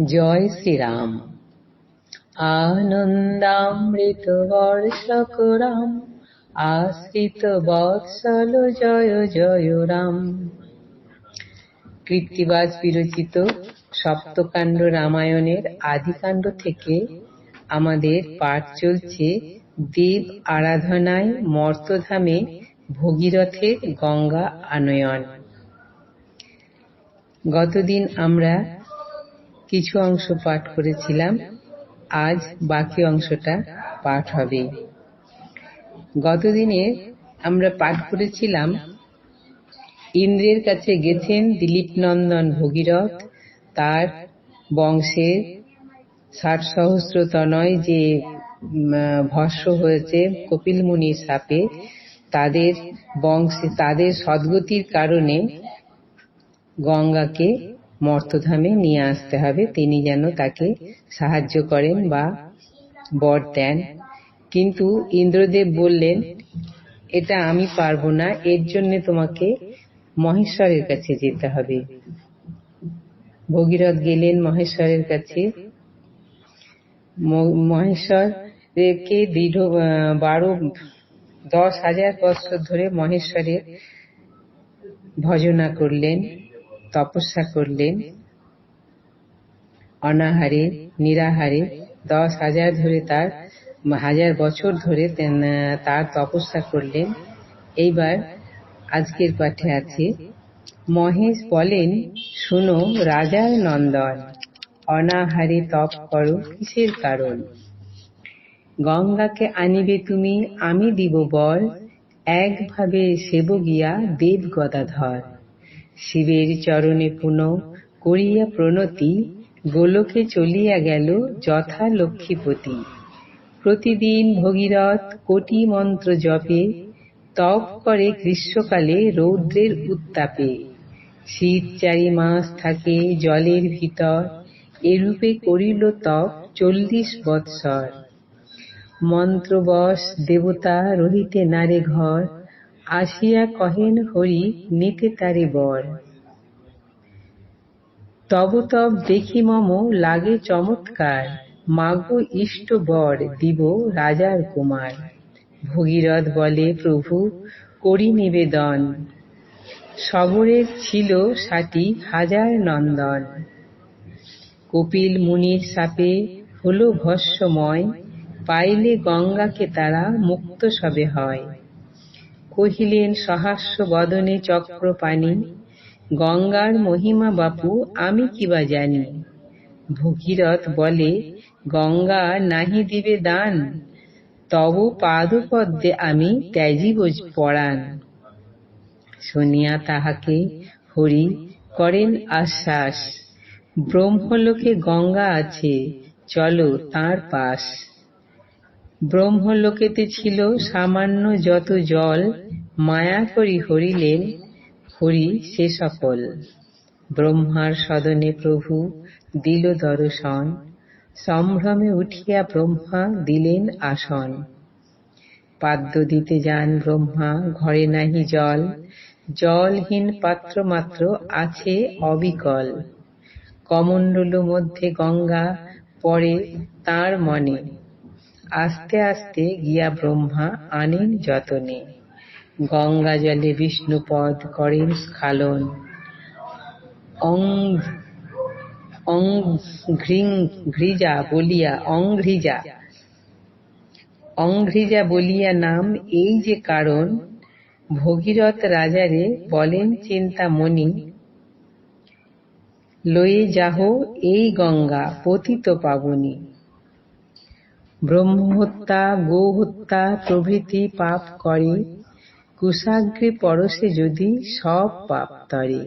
জয় শ্রীরাম। আনন্দামৃত বর্ষক রাম, আশ্রিত বৎসল জয় জয় রাম। কৃত্তিবাজ বিরচিত সপ্তকাণ্ড রামায়ণের আদিকাণ্ড থেকে আমাদের পাঠ চলছে দেব আরাধনায় মর্তধামে ভগীরথের গঙ্গা আনয়ন। গতদিন আমরা কিছু অংশ পাঠ করেছিলাম, আজ বাকি অংশটা পাঠ হবে। গতদিনে আমরা পাঠ করেছিলাম ইন্দ্রের কাছে গেছেন দিলীপ নন্দন ভগীরথ, তার বংশের ৬০ সহস্র তনয় যে ভস্ম হয়েছে কপিল মুনির শাপে, তাদের বংশে তাদের সদ্গতির কারণে গঙ্গাকে মর্তধামে নিয়ে আসতে হবে, তিনি যেন তাকে সাহায্য করেন বা বর দেন। কিন্তু ইন্দ্রদেব বললেন, এটা আমি পারবো না, এর জন্য তোমাকে মহেশ্বরের কাছে যেতে হবে। ভগীরথ গেলেন মহেশ্বরের কাছে। মহেশ্বরকে দীর্ঘ ১০,০০০ বছর ধরে মহেশ্বরের ভজনা করলেন, তপস্যা করলেন অনাহারে নিরাহারে। ১০,০০০ ধরে তার ১০০০ বছর ধরে তার তপস্যা করলেন। এইবার আজকের পাঠে আছে, মহেশ বলেন, শুনো রাজার নন্দন, অনাহারে তপ করো কিসের কারণ? গঙ্গাকে আনিবে তুমি, আমি দিব বর, একভাবে সেব গিয়া দেব গদাধর। শিবের চরণে পুন করিয়া প্রণতি, গোলকে চলিয়া গেল যথা লক্ষ্মীপতি। প্রতিদিন ভগীরথ কোটি মন্ত্র জপে, তপ করে গ্রীষ্মকালে রৌদ্রের উত্তাপে। শীত ৪ মাস থাকে জলের ভিতর, এরূপে করিল তপ ৪০ বৎসর। মন্ত্রবশ দেবতা রহিতে নারে ঘর, আসিয়া কহেন হরি নিতে তারে বর। তব তব দেখি মম লাগে চমৎকার, মাগো ইষ্ট বর দিব রাজার কুমার। ভগীরথ বলে, প্রভু করি নিবেদন, সবরের ছিল ৬০,০০০ নন্দন। কপিল মুনির শাপে হল ভস্মময়, পাইলে গঙ্গাকে তারা মুক্ত সবে হয়। কহিলেন সহাস্য বদনে চক্রপাণি, গঙ্গার মহিমা বাপু আমি কিবা জানি। ভগীরথ বলে, গঙ্গা নাহি দিবে দান, তব পাদপদ্মে আমি ত্যাজিব পরাণ। শুনিয়া তাহাকে হরি করেন আশ্বাস, ব্রহ্মলোকে গঙ্গা আছে, চলো তাঁর পাশ। ব্রহ্মলোকেতে ছিল সামান্য যত জল, মায়া করি হরিলেন হরি সে সকল। ব্রহ্মার সদনে প্রভু দিল দর্শন, সম্ভ্রমে উঠিয়া ব্রহ্মা দিলেন আসন। পাদ্য দিতে যান ব্রহ্মা, ঘরে নাহি জল, জলহীন পাত্র মাত্র আছে অবিকল। কমণ্ডলু মধ্যে গঙ্গা পড়ে তাঁর মনে, আস্তে আস্তে গিয়া ব্রহ্মা আনেন যতনে। গঙ্গা জলে বিষ্ণুপদ করেন স্খালন, অংঘ্রিজা বলিয়া নাম, এই যে কারণ। ভগীরথ রাজারে বলেন চিন্তামণি, লয়ে যাহ এই গঙ্গা পতিত পাবনী। ব্রহ্মহত্যা গোহত্যা প্রভৃতি পাপ করে, কুশাগ্রে পরশে যদি সব পাপ তরে।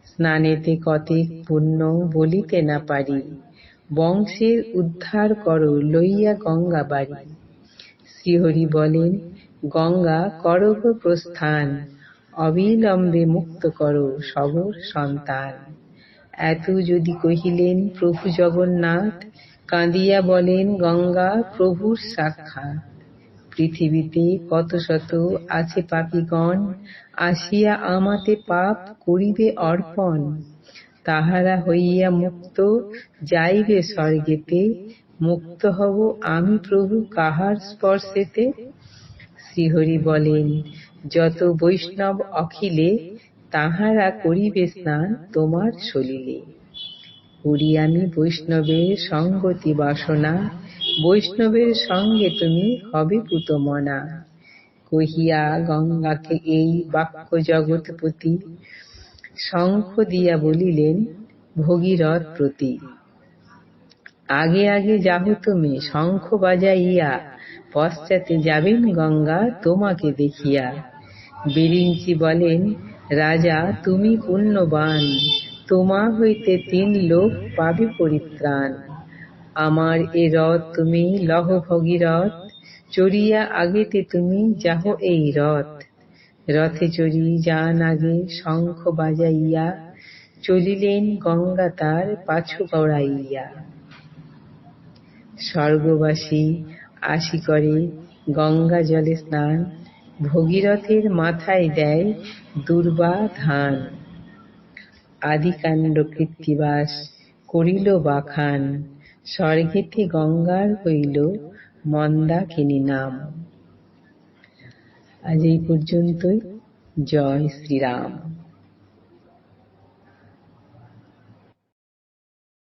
স্নানেতে কতেক পুণ্য বলিতে না পারি, বংশের উদ্ধার করো লইয়া গঙ্গা বাড়ি। শ্রীহরি বলেন, গঙ্গা করো গো প্রস্থান, অবিলম্বে মুক্ত করো সবর সন্তান। এত যদি কহিলেন প্রভু জগন্নাথ, কাঁদিয়া বলেন গঙ্গা প্রভুর সাক্ষাৎ। পৃথিবীতে কত শত আছে পাপীগণ, আসিয়া আমাতে পাপ করিবে অর্পণ। তাহারা হইয়া মুক্ত যাইবে স্বর্গেতে, মুক্ত হব আমি প্রভু কাহার স্পর্শেতে। শ্রীহরি বলেন, যত বৈষ্ণব অখিলে, তাহারা করিবে স্নান তোমার সলিলে। করি আমি বৈষ্ণবের সঙ্গতি বাসনা, বৈষ্ণবের সঙ্গে তুমি হবে পুতমনা। কহিয়া গঙ্গাকে এই বাক্য জগৎপতি, শঙ্খ দিয়া বলিলেন ভগীরথ প্রতি। আগে আগে যাহ তুমি শঙ্খ বাজাইয়া, পশ্চাতে যাবেন গঙ্গা তোমাকে দেখিয়া। বিরিঞ্চি বলেন, রাজা তুমি পুণ্যবান, তোমা হইতে 3 লোক পাবে পরিত্রাণ। আমার এ রথ তুমি লহ ভগীরথ, চড়িয়া আগেতে তুমি যাহ এই রথ। রথে চড়ি যান আগে শঙ্খ বাজাইয়া, চলিলেন গঙ্গা তার পাছু গড়াইয়া। স্বর্গবাসী আসি করে গঙ্গা জলে স্নান, ভগীরথের মাথায় দেয় দুর্বা ধান। আদিকাণ্ড কৃত্তিবাস করিল বাখান, স্বর্গেতে গঙ্গার হইল মন্দাকিনী নাম। আজ এই পর্যন্তই। জয় শ্রীরাম।